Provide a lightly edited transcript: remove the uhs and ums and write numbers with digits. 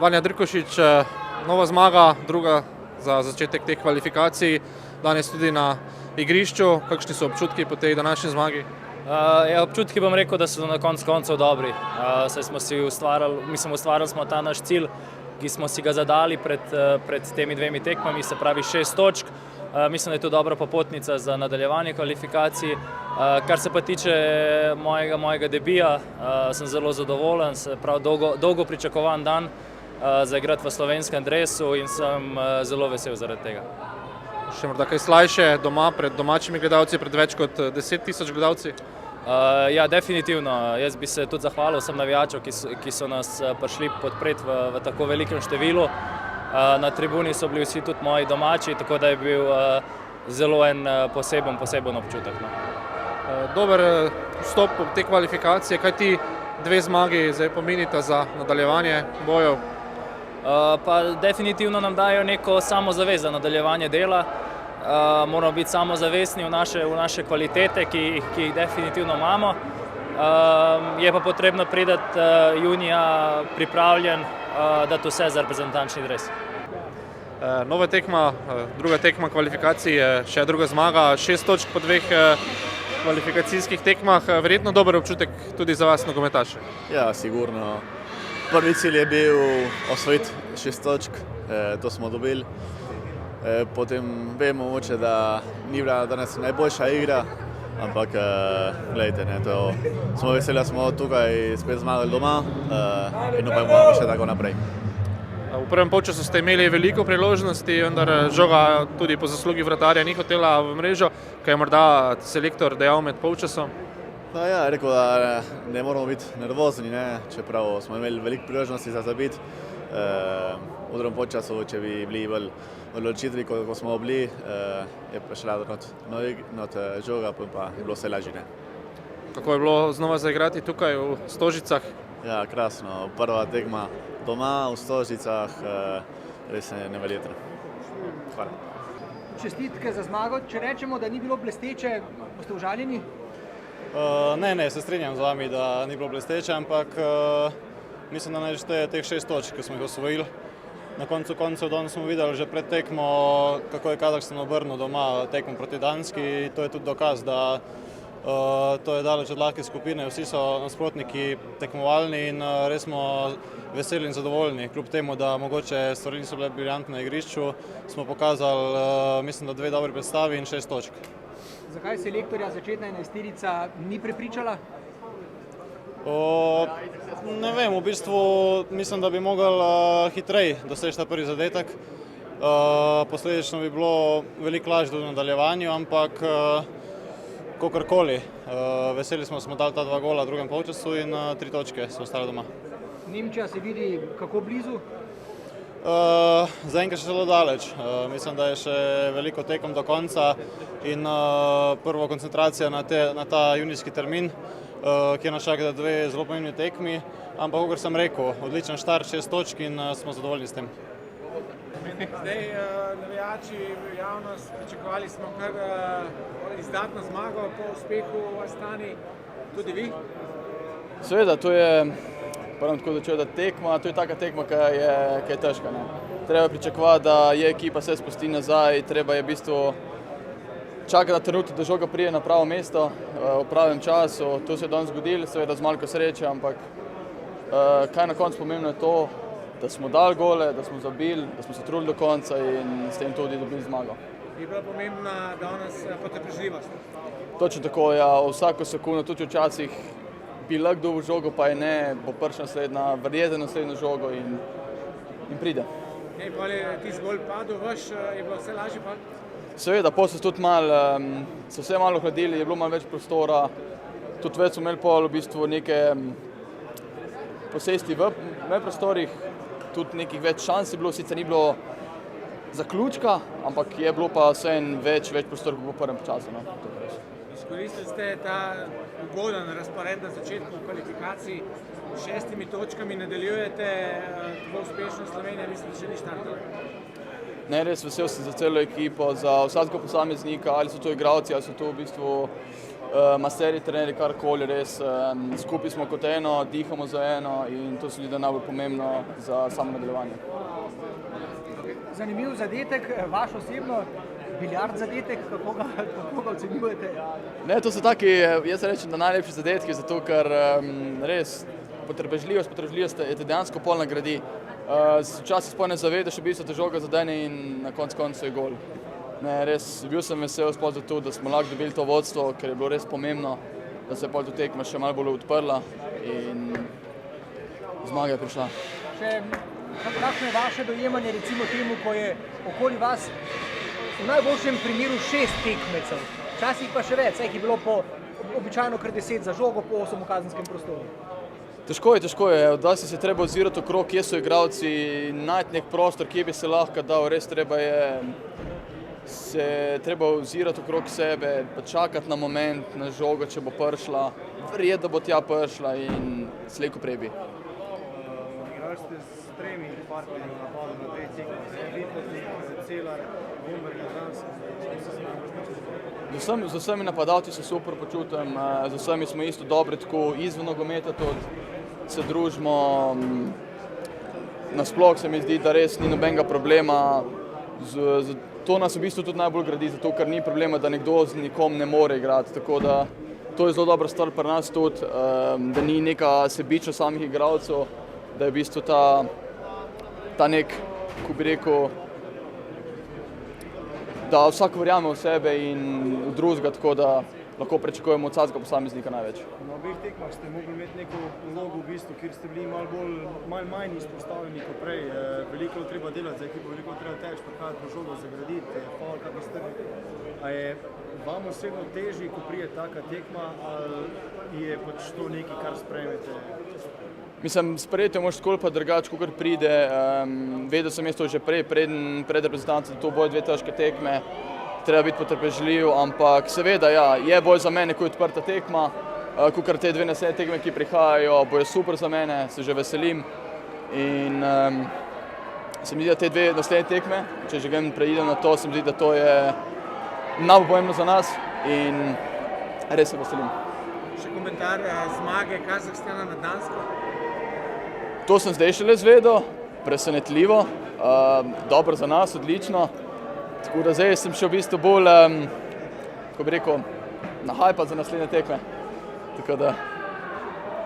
Vanja Drkošič, nova zmaga, druga za začetek teh kvalifikacij, danes tudi na igrišču. Kakšni so občutki po tej današnji zmagi? Občutki bom rekel, da so na koncu koncev dobri. Saj smo si ustvarili smo ta naš cilj, ki smo si ga zadali pred temi dvemi tekmami, se pravi 6 točk. Mislim, da je to dobra popotnica za nadaljevanje kvalifikacij. Kar se pa tiče mojega debija, sem zelo zadovoljen, se pravi dolgo pričakovan dan za igrati v slovenskem dresu in sem zelo vesel zaradi tega. Še morda kaj slajše doma, pred domačimi gledalci, pred več kot 10.000 gledalci? Ja, definitivno. Jaz bi se tudi zahvalil vsem navijačev, ki so nas prišli podpreti v tako velikem številu. Na tribuni so bili vsi tudi moji domači, tako da je bil zelo en poseben občutek. Dober vstop v te kvalifikacije, kaj ti dve zmagi zdaj pomenita za nadaljevanje bojev? Pa definitivno nam dajo neko samozavest za nadaljevanje dela. Moramo biti samozavestni v naše kvalitete, ki jih definitivno imamo. Je pa potrebno priti junija pripravljen dati vse za reprezentančni dres. Nova tekma, druga tekma kvalifikacij, še druga zmaga, 6 točk po dveh kvalifikacijskih tekmah. Verjetno dober občutek tudi za vas, nogometaše. Ja, sigurno. Prvi cilj je bil osvojiti 6 točk, to smo dobili. Potem vemo mogoče, da ni bila danes najboljša igra, ampak gledajte, smo veseli, da smo tukaj spet zmagali doma in upajmo še tako naprej. V prvem polčasu ste imeli veliko priložnosti, vendar žoga tudi po zaslugi vratarja ni hotela v mrežo. Kaj je morda selektor dejal med polčasom? Ja, rekel, da ne moramo biti nervozni, čeprav smo imeli veliko priložnosti za zabiti. V drugem polčasu, če bi bili bolj odločitvi, kot smo bili, je prišla not žoga, pa je bilo vse lažje. Kako je bilo znova zaigrati tukaj v Stožicah? Ja, krasno. Prva tekma doma v Stožicah, res je neverjetno. Hvala. Čestitke za zmago. Če rečemo, da ni bilo blesteče, boste užaljeni? Ne, se strinjam z vami, da ni bilo blesteče, ampak mislim, da naj šteje teh 6 točk, ki smo jih osvojili. Na koncu koncev danes smo videli že pred tekmo, kako je Kazahstan obrnil doma tekmo proti Danski. To je tudi dokaz, da to je daleč od lahke skupine, vsi so nasprotniki tekmovalni in res smo veseli in zadovoljni. Kljub temu, da mogoče stvari niso bile briljantne na igrišču, smo pokazali, mislim, da 2 dobri predstavi in 6 točk. Zakaj selektorja začetna enajsterica ni prepričala? Ne vem, v bistvu mislim, da bi mogli hitreje doseči ta prvi zadetek. Posledično bi bilo veliko lažje v nadaljevanju, ampak kakorkoli. Veseli smo dali ta 2 gola v drugem polčasu in 3 točke so ostale doma. Nemčija se vidi kako blizu? Zaenkrat še zelo daleč. Mislim, da je še veliko tekom do konca in prvo koncentracija na ta junijski termin, kjer nas čaka 2 zelo pomembni tekmi, ampak kakor sem rekel, odličen štart, 6 točk in smo zadovoljni s tem. Zdaj, navijači, javnost, pričakovali smo kar izdatno zmago po uspehu v Astani, tudi vi? Seveda, to je tako začel, da tekma, to je taka tekma, ki je težka. Treba pričakovati, da je ekipa se spusti nazaj, treba je v bistvu čakati na trenutek, da žoga pride na pravo mesto v pravem času. To se je danes zgodilo, seveda z malo sreče, ampak kaj na koncu pomembno je to, da smo dali gole, da smo zabili, da smo se trudili do konca in s tem tudi dobili zmago. Je bila pomembna danes potrpežljivost? Točno tako, ja, vsako sekundo, tudi včasih bi lahko dobil žogo, pa je ne, bo prišla naslednja, verjete naslednjo žogo in pride. Pa je tisti gol padel vaš, je bilo vse lažje pa? Seveda, potem so vse malo hladili, je bilo malo več prostora, tudi več smo imeli pol v bistvu neke posesti v prostorih, tudi nekih več šans je bilo, sicer ni bilo zaključka, ampak je bilo pa vseeno več prostor kot v prvem času. Izkoristili ste ta ugoden razpored na začetku kvalifikacij, 6 točkami nadaljujete, tako uspešno Slovenija, mislim, da še ni štartala. Ne, res vesel sem za celo ekipo, za vsakega posameznika, ali so to igralci, ali so to v bistvu masterji, trenerji, karkoli, res skupaj smo kot eno, dihamo za eno in to se mi zdi najbolj pomembno za samo nadaljevanje. Zanimiv zadetek, vaš osebno, biljard zadetek, kako ga ocenjujete? Ne, to so taki, jaz rečem, da najlepši zadetki, zato ker res potrpežljivost je te dejansko pol nagradi. Včasih sploh ne zavedaš, v bistvu te žoga zadene in na koncu je gol. Ne, res, bil sem vesel sploh zato, da smo lahko dobili to vodstvo, ker je bilo res pomembno, da se je pol tekma še malo bolj odprla in zmaga je prišla. Kakšno je vaše dojemanje recimo temu, ko je okoli vas v najboljšem primeru 6 tekmecev, včasih pa še več, saj jih je bilo po običajno kar 10 za žogo, po 8 v kazenskem prostoru. Težko je, odvasi se treba ozirati okrog, kje so igralci, najti nek prostor, kje bi se lahko dal, res treba ozirati okrog sebe, pa čakati na moment, na žogo, če bo prišla, verjeti, da bo tja prišla in slej ko prej bi. Igrali ste s 3 partnerji v napadu na 2 tekme, Vitmoti, Celar, Gomber, Ljubljansk. Z vsemi napadalci se super počutim, z vsemi smo isto dobri, tako izven nogometa tudi se družimo. Nasploh se mi zdi, da res ni nobenega problema. To nas v bistvu tudi najbolj gradi, zato ker ni problema, da nekdo z nikom ne more igrati. Tako da to je zelo dobra stvar pri nas tudi, da ni neka sebičnost samih igralcev, da je v bistvu ta nek, ko bi rekel, da vsak verjame v sebe in v drugega, tako da lahko pričakujemo od vsakega posameznika največ. Na obeh tekmah ste mogli imeti neko vlogo v bistvu, kjer ste bili malo manj izpostavljeni kot prej. Veliko treba delati za ekipo, veliko treba teči, prihajati po žogo, zagraditi, faul, kakor strvi. A je vam osebno težje, ko pride taka tekma, ali je pač to nekaj, kar sprejmete? Mislim, sprejeti moraš skoli pa drugače, kakor pride. Vedel sem jaz to že pred reprezentanco, da to bojo 2 težke tekme. Treba biti potrpežljiv, ampak seveda ja, je bolj za mene, ko je odprta tekma, kakor te 2 naslednje tekme, ki prihajajo, bojo super za mene, se že veselim. In se mi zdi, da te 2 naslednje tekme, če že preidem na to, se mi zdi, da to je najbolj pomembno za nas in res se veselim. Še komentar zmage Kazahstana na Dansko? To sem zdaj šele izvedel, presenetljivo, dobro za nas, odlično. Tako da zdaj sem še v bistvu bolj, kako bi rekel, na hajpa za naslednje tekme. Tako da